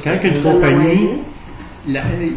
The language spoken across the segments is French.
Quand une compagnie, il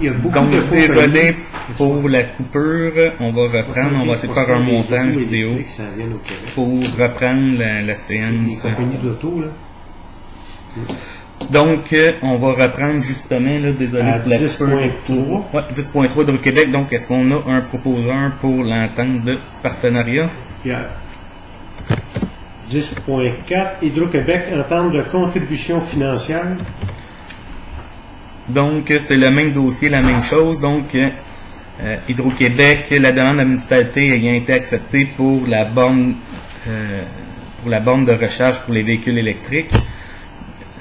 y a beaucoup Donc, de compagnies. désolé pour la coupure, on va reprendre, on va essayer de faire un montage vidéo pour reprendre la séance. Les compagnies d'auto, là. Donc, on va reprendre justement, là, désolé À pour la 10.3. Ouais, 10.3 de Québec. Donc, est-ce qu'on a un proposeur pour l'entente de partenariat? Puis à 10.4, Hydro-Québec, entente de contribution financière. Donc, c'est le même dossier, la même chose. Donc, Hydro-Québec, la demande de la municipalité ayant été acceptée pour la borne de recharge pour les véhicules électriques.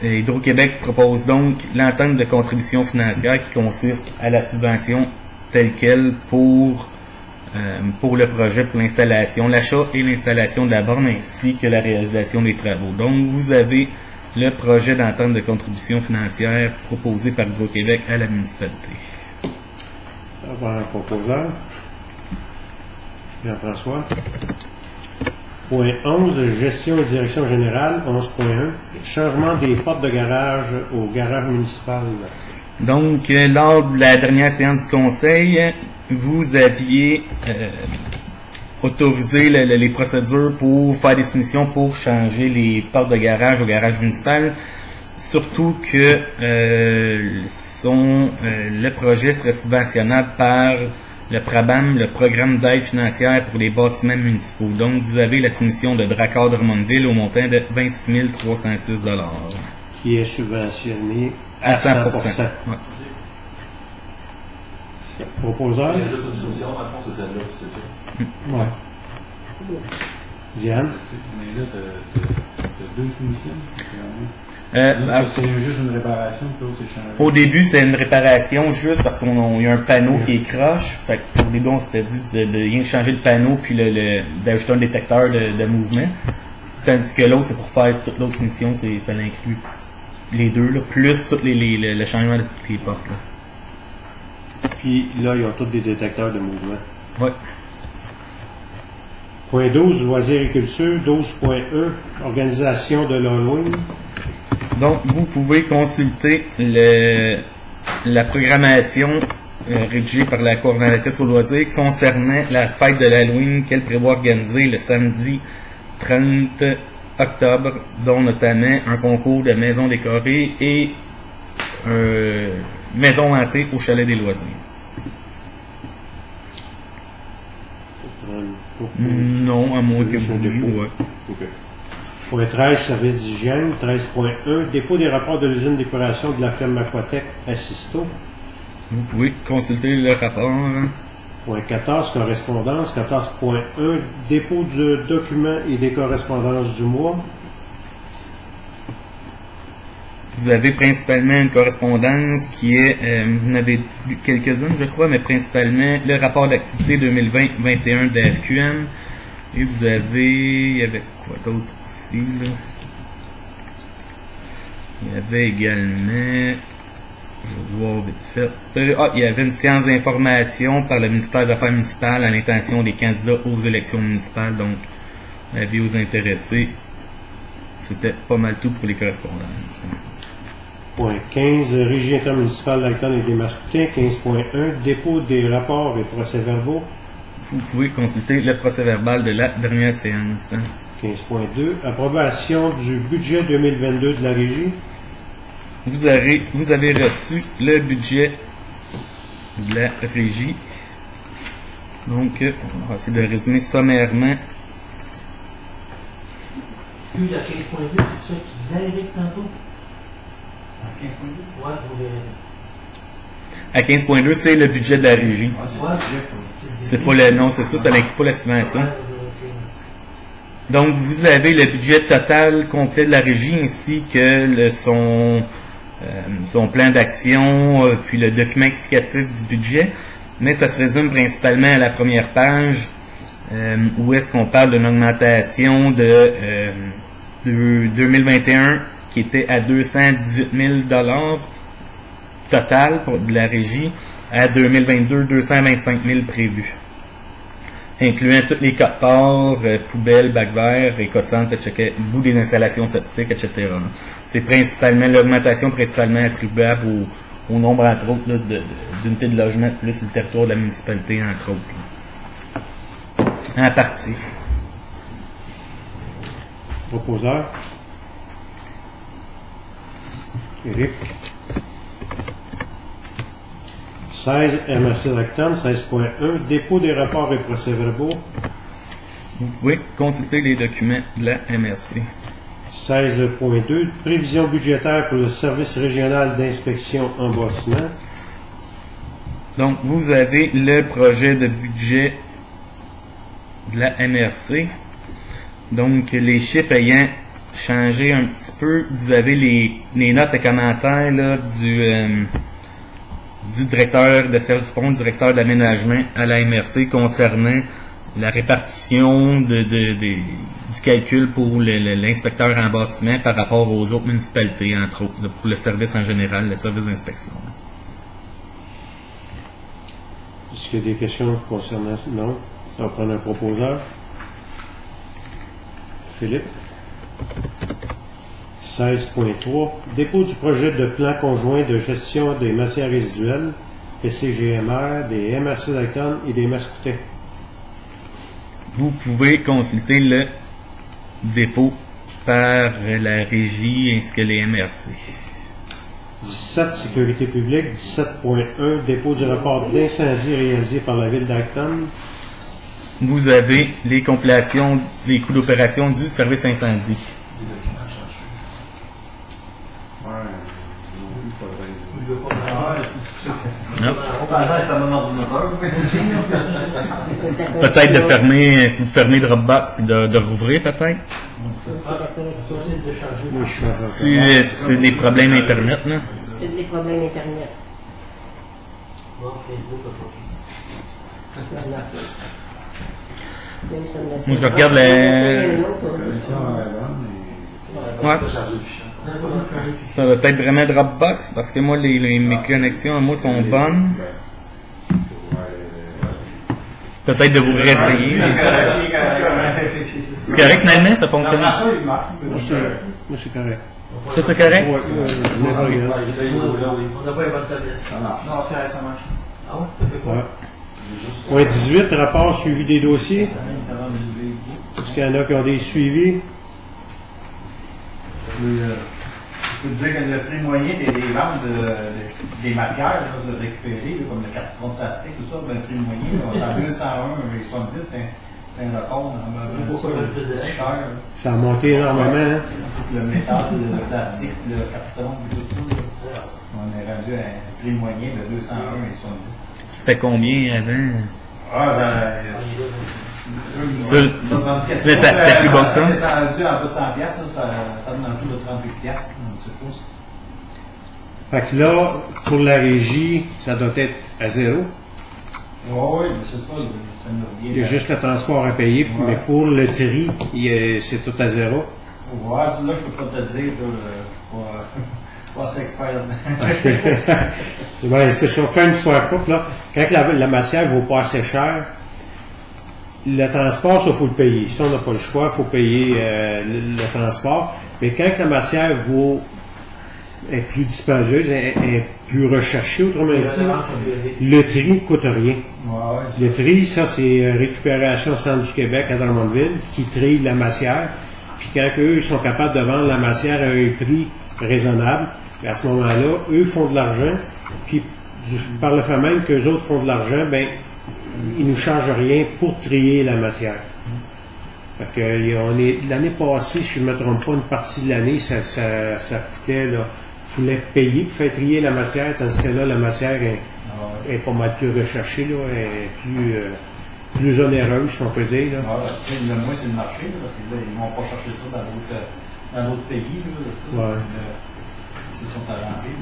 Hydro-Québec propose donc l'entente de contribution financière qui consiste à la subvention telle quelle pour le projet, pour l'installation, l'achat et l'installation de la borne ainsi que la réalisation des travaux. Donc, vous avez le projet d'entente de contribution financière proposé par Hydro-Québec à la municipalité. Avoir un proposeur. Jean-François. Point 11, gestion et direction générale, 11.1, changement des portes de garage au garage municipal. Donc, lors de la dernière séance du conseil, vous aviez autorisé les procédures pour faire des soumissions pour changer les portes de garage au garage municipal, surtout que le projet serait subventionnable par le PRABAM, le programme d'aide financière pour les bâtiments municipaux. Donc, vous avez la soumission de Dracard de Drummondville au montant de 26 306 $. Qui est subventionné À à 100%. 100%. Ouais. Proposeur? Il y a juste une solution, dans le fond, c'est celle-là, c'est sûr. Ouais. Diane? Mais là, t'as deux soumissions. C'est juste une réparation, puis l'autre c'est changé. Au début, c'est une réparation juste parce qu'il y a un panneau qui est croche. Fait qu'au début, on s'était dit de rien changer le panneau puis d'ajouter un détecteur de mouvement. Tandis que l'autre, c'est pour faire toute l'autre soumission, ça l'inclut les deux, là, plus tout le changement de toutes les portes. Là. Puis là, ils ont tous des détecteurs de mouvement. Ouais. Point 12, loisirs et culture. 12.1, organisation de l'Halloween. Donc, vous pouvez consulter la programmation rédigée par la coordonnatrice au loisir concernant la fête de l'Halloween qu'elle prévoit organiser le samedi 30 octobre, dont notamment un concours de maisons décorées et maison hantée au chalet des loisirs. Non, à moins que vous vouliez. Ouais. Okay. Point 13, service d'hygiène. 13.1, dépôt des rapports de l'usine d'épuration de la ferme Aquatec à Sisto. Vous pouvez consulter le rapport. Hein. Point 14, correspondance. 14.1, dépôt de documents et des correspondances du mois. Vous avez principalement une correspondance qui est, vous en avez vu quelques-unes je crois, mais principalement le rapport d'activité 2020-21 de FQM. Et vous avez, il y avait quoi d'autre aussi là? Il y avait également, je vais voir vite fait, il y avait une séance d'information par le ministère des Affaires municipales à l'intention des candidats aux élections municipales, donc avis aux intéressés. C'était pas mal tout pour les correspondances. Point 15, régie intermunicipale d'Alton et des Mascoutins. 15.1, dépôt des rapports et procès-verbaux. Vous pouvez consulter le procès-verbal de la dernière séance. 15.2, approbation du budget 2022 de la régie. Vous avez reçu le budget de la régie. Donc, on va essayer de résumer sommairement. Puis la 15.2, c'est ça que tu disais, Eric, tantôt? À 15.2, c'est le budget de la régie. C'est pas le nom, c'est ça, ça n'inclut pas la subvention. Donc, vous avez le budget total complet de la régie ainsi que son plan d'action, puis le document explicatif du budget. Mais ça se résume principalement à la première page, où est-ce qu'on parle d'une augmentation de 2021 qui était à 218 000 $ total pour de la régie, à 2022, 225 000 prévus, incluant tous les codes-parts, poubelles, bacs verts, écossantes, bout des installations septiques, etc. c'est principalement l'augmentation principalement attribuable au nombre, entre autres, là, d'unités de logement plus le territoire de la municipalité, entre autres. Là. En partie. Proposeur. Éric. 16, MRC Rectum, 16.1, dépôt des rapports et procès-verbaux. Vous pouvez consulter les documents de la MRC. 16.2, prévision budgétaire pour le service régional d'inspection en bâtiment. Donc, vous avez le projet de budget de la MRC. Donc, les chiffres ayant changé un petit peu, vous avez les notes et commentaires là, du directeur de service du directeur d'aménagement à la MRC concernant la répartition du calcul pour l'inspecteur en bâtiment par rapport aux autres municipalités, entre autres, là, pour le service en général, le service d'inspection. Est-ce qu'il y a des questions concernant... Non? Ça va prendre un proposeur. Philippe. 16.3. Dépôt du projet de plan conjoint de gestion des matières résiduelles, PCGMR, des MRC d'Acton et des Mascoutins. Vous pouvez consulter le dépôt par la régie ainsi que les MRC. 17, sécurité publique. 17.1, dépôt du rapport d'incendie réalisé par la ville d'Acton. Vous avez les compilations des coûts d'opération du service incendie. Non. Peut-être de fermer, si vous fermez Dropbox puis de rouvrir peut-être. C'est des problèmes Internet, là. C'est des problèmes Internet. Moi, je regarde les... Ouais. Ça doit être vraiment Dropbox, parce que moi, mes connexions à moi sont bonnes. Peut-être de vous réessayer. C'est correct, finalement, ça fonctionne? Moi, c'est correct. Ça, c'est correct? Ouais, On n'a pas une bonne tablette. Non, ça marche. Ah ouais? ouais. Point 18, rapport suivi des dossiers. Est-ce qu'il y en a qui ont des suivis? Je peux te dire que le prix moyen des ventes des matières là, de récupérer, là, comme le carton plastique, tout ça, ben, le prix moyen, là, on est à 201,70, c'est un record. C'est cher. Ça a monté énormément. Hein? Le métal, le plastique, le carton, tout ça. On est rendu à un prix moyen de 201,70. C'était combien avant? Ah, C'était plus bon que ça? Ça a dû en bas de 100$, ça donne un peu de 38$, c'est plus. Fait que là, pour la régie, ça doit être à zéro. Oui, c'est ça, ça nous revient. Il y a juste le transport à payer, Ouais. mais pour le tri, c'est tout à zéro. Ouais, là, je peux pas te dire, pas assez expert là-dedans. Ben, c'est sur fin une fois courte, là. Quand la matière ne vaut pas assez cher, le transport, ça, il faut le payer. Si on n'a pas le choix, il faut payer le transport. Mais quand la matière est plus dispendieuse, est plus recherchée, autrement dit, là, le tri ne coûte rien. Ouais, Le tri, ça, c'est Récupération Centre du Québec à Drummondville qui trie la matière. Puis quand eux, ils sont capables de vendre la matière à un prix raisonnable, à ce moment-là, eux font de l'argent. Puis par le fait même qu'eux autres font de l'argent, ben ils nous chargent rien pour trier la matière. Fait que l'année passée, si je ne me trompe pas, une partie de l'année, ça coûtait, là, il fallait payer pour faire trier la matière, tandis que là, la matière est pas mal plus recherchée, là, est plus onéreuse, si on peut dire. Là. le moins c'est le marché, là, parce que là, ils vont pas chercher ça dans d'autres pays. Là, ça, Ouais. ils sont à rentrer.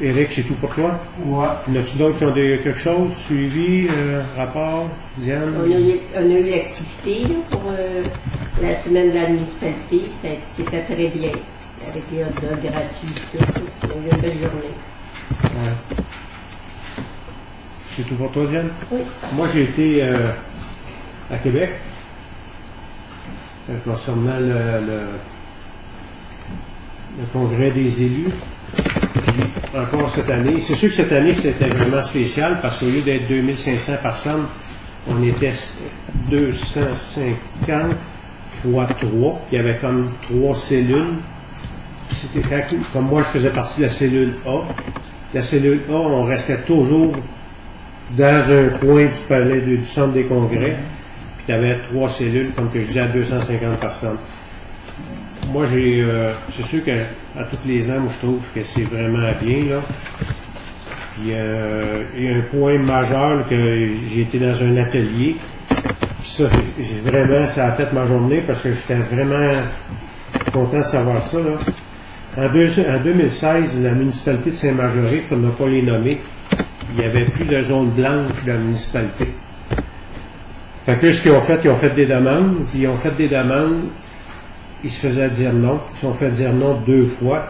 Éric, c'est tout pour toi? Ouais. Y en a-tu d'autres qui ont quelque chose? Suivi, rapport, Diane? On a eu l'activité là, pour la semaine de la municipalité. C'était très bien. Avec les hot dogs gratuits. C'était une belle journée. Ouais. C'est tout pour toi, Diane? Oui. Moi, j'ai été à Québec. concernant le congrès des élus. Puis, encore cette année, c'est sûr que cette année c'était vraiment spécial parce qu'au lieu d'être 2500 personnes, on était 250 fois 3. Il y avait comme 3 cellules. C'était comme moi je faisais partie de la cellule A. La cellule A, on restait toujours dans un coin du palais du centre des congrès. Puis il y avait 3 cellules, comme que je disais, à 250 personnes. Moi, c'est sûr que à tous les ans, moi, je trouve que c'est vraiment bien, là. Puis, il y a un point majeur, que j'ai été dans un atelier. Puis ça, ça a fait ma journée parce que j'étais vraiment content de savoir ça, là. En 2016, la municipalité de Saint-Marjorie, pour ne pas les nommer, il n'y avait plus de zone blanche de la municipalité. Fait que ce qu'ils ont fait, ils ont fait des demandes, puis ils se faisaient dire non. Ils se sont fait dire non 2 fois.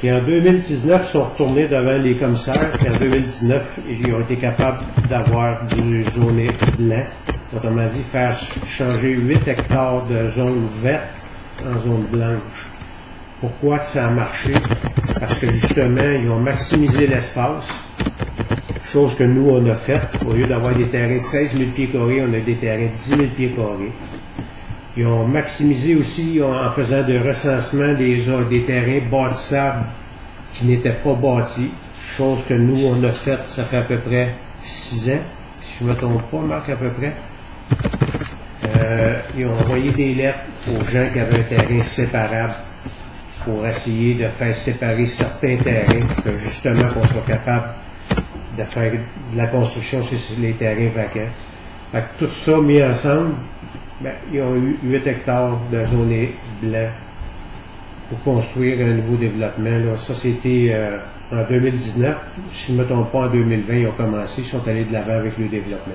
Puis en 2019, ils sont retournés devant les commissaires. Puis en 2019, ils ont été capables d'avoir du zoné blanc. Autrement dit, faire changer 8 hectares de zone verte en zone blanche. Pourquoi ça a marché? Parce que justement, ils ont maximisé l'espace. Chose que nous, on a faite. Au lieu d'avoir des terrains de 16 000 pieds carrés, on a des terrains de 10 000 pieds carrés. Ils ont maximisé aussi en faisant de recensement des terrains bâtissables qui n'étaient pas bâtis. Chose que nous, on a faite, ça fait à peu près 6 ans. Si je ne me trompe pas, Marc, à peu près. Ils ont envoyé des lettres aux gens qui avaient un terrain séparable pour essayer de faire séparer certains terrains, que justement qu'on soit capable de faire de la construction sur les terrains vacants. Fait que tout ça mis ensemble, ben, ils ont eu 8 hectares de zoné blanc pour construire un nouveau développement. Là. Ça, c'était en 2019. Si je ne me trompe pas, en 2020, ils ont commencé, ils sont allés de l'avant avec le développement.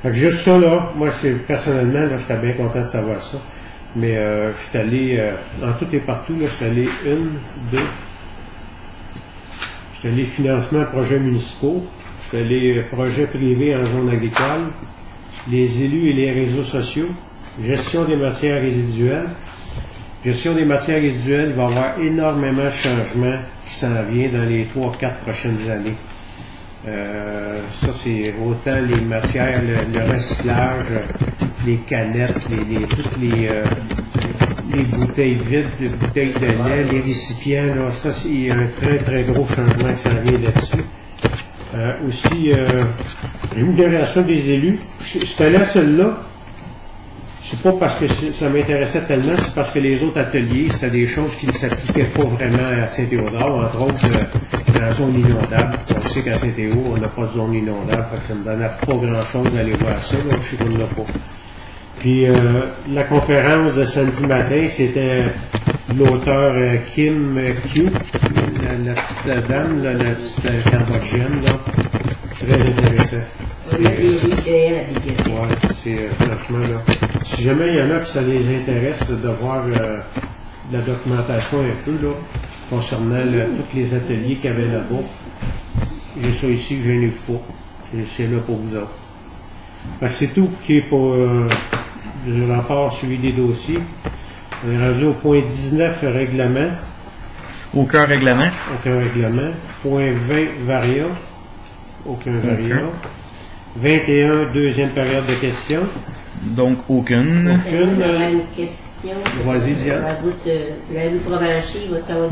Fait que juste ça, là, moi, personnellement, là, j'étais bien content de savoir ça. Mais je suis allé, en tout et partout, là, je suis allé je suis allé financement projets municipaux, je suis allé projets privés en zone agricole, les élus et les réseaux sociaux, gestion des matières résiduelles. Gestion des matières résiduelles, il va y avoir énormément de changements qui s'en viennent dans les 3-4 prochaines années. Ça, c'est autant les matières, le recyclage, les canettes, toutes les bouteilles vides, les bouteilles de lait, les récipients, là, ça, il y a un très très gros changement qui s'en vient là-dessus. Aussi, rémunération des élus. C'était là, celle-là. C'est pas parce que ça m'intéressait tellement, c'est parce que les autres ateliers, c'était des choses qui ne s'appliquaient pas vraiment à Saint-Théodore, entre autres dans la zone inondable. On sait qu'à Saint-Théo, on n'a pas de zone inondable, fait que ça ne me donnait pas grand-chose d'aller voir ça, là, je sais qu'on n'en a pas. Puis la conférence de samedi matin, c'était l'auteur Kim Kyu, la petite dame, la petite cambodgienne, là. Très intéressant. Ouais, c'est franchement là. Si jamais il y en a qui ça les intéresse de voir la documentation un peu là, concernant tous les ateliers qu'il y avait là-bas, j'ai ça ici, je n'ai pas. C'est là pour vous autres. C'est tout qui est pour le rapport suivi des dossiers. On est rendu au point 19, règlement. Aucun règlement. Aucun règlement. Point 20, varia. Aucun varia. 21, deuxième période de questions. Donc, aucune. Aucune. Une question. Vas-y, Diane. La route Provencher, il va savoir